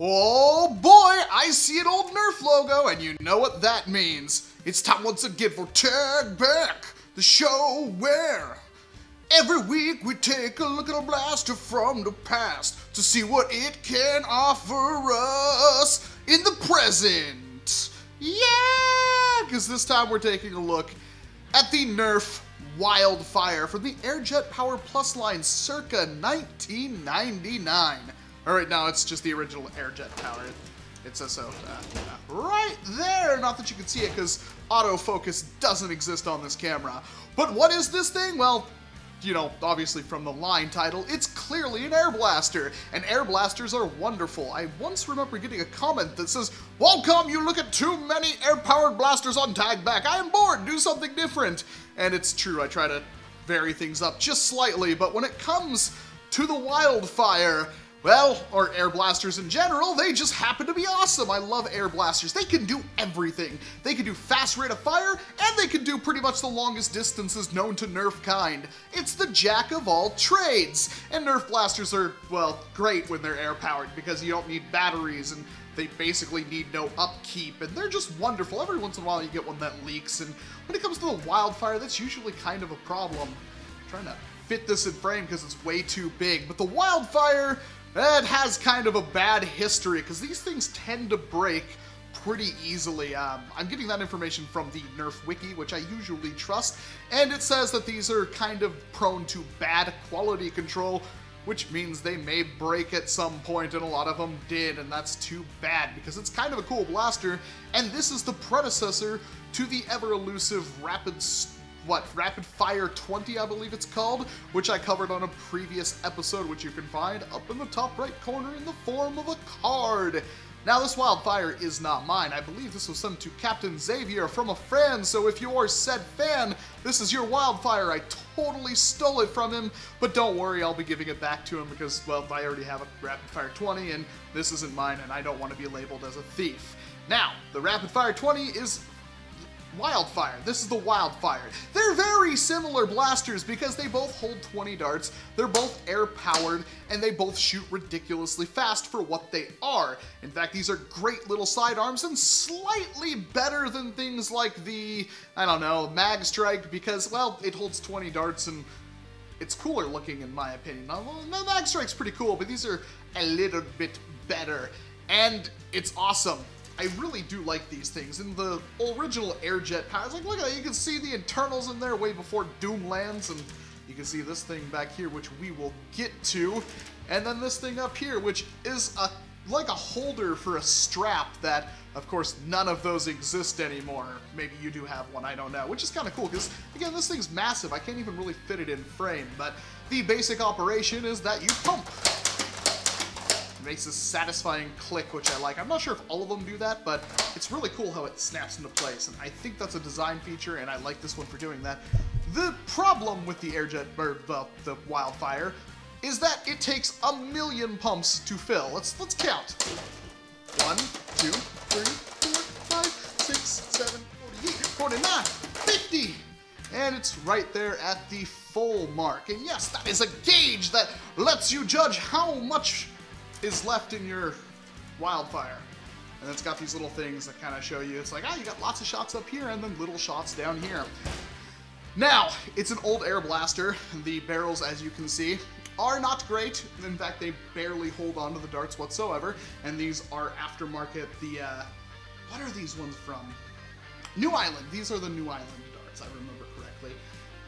Oh boy, I see an old NERF logo, and you know what that means. It's time once again for Tag Back, the show where every week we take a look at a blaster from the past to see what it can offer us in the present. Yeah, because this time we're taking a look at the NERF Wildfire from the Airjet Power Plus line circa 1999. Alright, now it's just the original Airjet power. It says so right there. Not that you can see it because autofocus doesn't exist on this camera. But what is this thing? Well, you know, obviously from the line title, it's clearly an air blaster, and air blasters are wonderful. I once remember getting a comment that says, "Walcom, you look at too many air-powered blasters on Tag Back. I am bored. Do something different." And it's true. I try to vary things up just slightly, but when it comes to the Wildfire, well, or air blasters in general, they just happen to be awesome. I love air blasters. They can do everything. They can do fast rate of fire, and they can do pretty much the longest distances known to NERF kind. It's the jack of all trades. And NERF blasters are, well, great when they're air powered because you don't need batteries and they basically need no upkeep, and they're just wonderful. Every once in a while you get one that leaks, and when it comes to the Wildfire, that's usually kind of a problem. I'm trying to fit this in frame because it's way too big, but the Wildfire, it has kind of a bad history because these things tend to break pretty easily. I'm getting that information from the NERF wiki, which I usually trust, and it says that these are kind of prone to bad quality control, which means they may break at some point, and a lot of them did, and that's too bad because it's kind of a cool blaster, and this is the predecessor to the ever-elusive Rapid Fire 20, I believe it's called, which I covered on a previous episode, which you can find up in the top right corner in the form of a card. Now, this Wildfire is not mine. I believe this was sent to Captain Xavier from a friend, so if you are said fan, this is your Wildfire. I totally stole it from him, but don't worry, I'll be giving it back to him because, well, I already have a Rapid Fire 20, and this isn't mine, and I don't want to be labeled as a thief. Now, the Rapid Fire 20 is Wildfire. This is the Wildfire. They're very similar blasters because they both hold 20 darts, they're both air-powered, and they both shoot ridiculously fast for what they are. In fact, these are great little sidearms and slightly better than things like the, I don't know, Mag Strike because, well, it holds 20 darts and it's cooler looking in my opinion. Now, the Mag Strike's pretty cool, but these are a little bit better, and it's awesome. I really do like these things. In the original Airjet powers, like, look at that, you can see the internals in there way before Doom lands, and you can see this thing back here, which we will get to, and then this thing up here, which is like a holder for a strap that, of course, none of those exist anymore. Maybe you do have one, I don't know, which is kind of cool, because, again, this thing's massive. I can't even really fit it in frame, but the basic operation is that you pump. It makes this satisfying click, which I like. I'm not sure if all of them do that, but it's really cool how it snaps into place, and I think that's a design feature, and I like this one for doing that. The problem with the Airjet, or the Wildfire, is that it takes 1,000,000 pumps to fill. Let's count. 1, 2, 3, 4, 5, 6, 7, 48, 49, 50! And it's right there at the full mark. And yes, that is a gauge that lets you judge how much is left in your Wildfire. And it's got these little things that kind of show you, it's like, you got lots of shots up here and then little shots down here. Now, it's an old air blaster. The barrels, as you can see, are not great. In fact, they barely hold onto the darts whatsoever. And these are aftermarket, what are these ones from? New Island. These are the New Island darts, I remember correctly.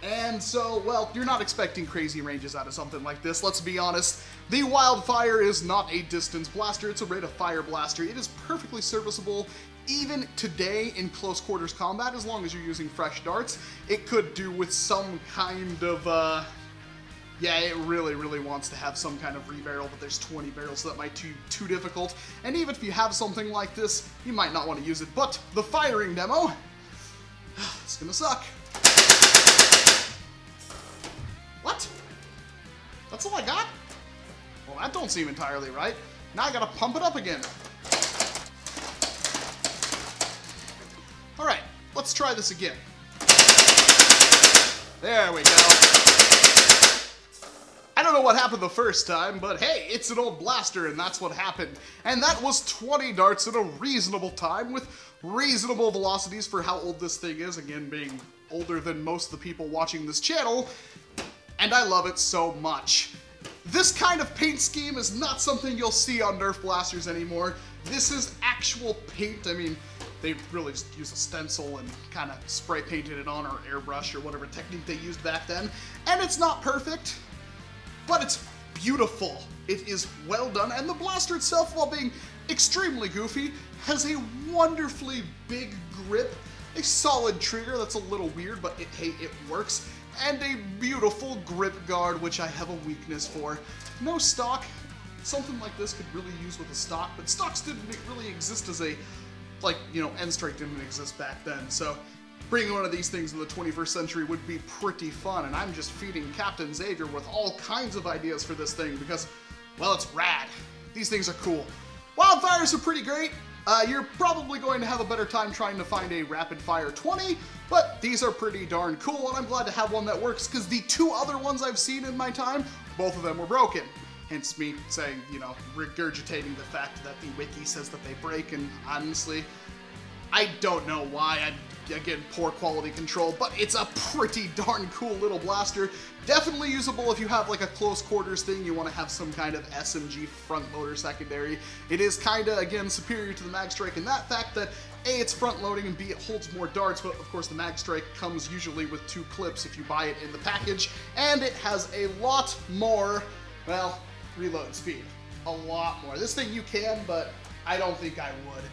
And so, well, you're not expecting crazy ranges out of something like this, let's be honest. The Wildfire is not a distance blaster, it's a rate of fire blaster. It is perfectly serviceable even today in close quarters combat as long as you're using fresh darts. It could do with some kind of, yeah, it really, really wants to have some kind of rebarrel, but there's 20 barrels, so that might be too difficult. And even if you have something like this, you might not want to use it. But the firing demo, it's gonna suck. What? That's all I got? Well, that don't seem entirely right. Now I gotta pump it up again. Alright, let's try this again. There we go. I don't know what happened the first time, but hey, it's an old blaster and that's what happened. And that was 20 darts in a reasonable time with reasonable velocities for how old this thing is, again being older than most of the people watching this channel, and I love it so much. This kind of paint scheme is not something you'll see on Nerf blasters anymore. This is actual paint. I mean, they really just used a stencil and kind of spray painted it on, or airbrush, or whatever technique they used back then. And it's not perfect, but it's beautiful. It is well done, and the blaster itself, while being extremely goofy, has a wonderfully big grip, a solid trigger that's a little weird, but hey, it works, and a beautiful grip guard, which I have a weakness for. No stock. Something like this could really use with a stock, but stocks didn't really exist as a, like, you know, N-Strike didn't exist back then, so bringing one of these things in the 21st century would be pretty fun, and I'm just feeding Captain Xavier with all kinds of ideas for this thing because, well, it's rad. These things are cool. Wildfires are pretty great. You're probably going to have a better time trying to find a rapid fire 20, but these are pretty darn cool, and I'm glad to have one that works because the two other ones I've seen in my time, both of them were broken. Hence me saying, you know, regurgitating the fact that the wiki says that they break, and honestly, I don't know why. Again, poor quality control, but it's a pretty darn cool little blaster. Definitely usable if you have like a close quarters thing, you want to have some kind of SMG front loader secondary. It is kind of, again, superior to the Mag Strike in that fact that A, it's front loading, and B, it holds more darts, but of course the Mag Strike comes usually with 2 clips if you buy it in the package, and it has a lot more, well, reload speed. A lot more. This thing you can, but I don't think I would.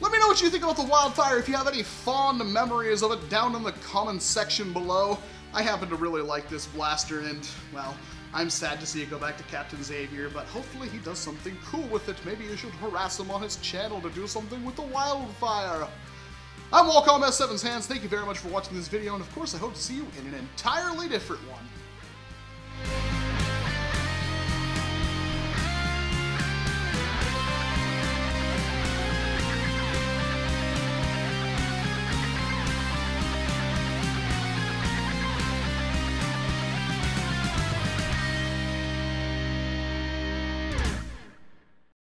Let me know what you think about the Wildfire. If you have any fond memories of it, down in the comments section below. I happen to really like this blaster, and, well, I'm sad to see it go back to Captain Xavier, but hopefully he does something cool with it. Maybe you should harass him on his channel to do something with the Wildfire. I'm Walcom S7's Hands. Thank you very much for watching this video, and of course I hope to see you in an entirely different one.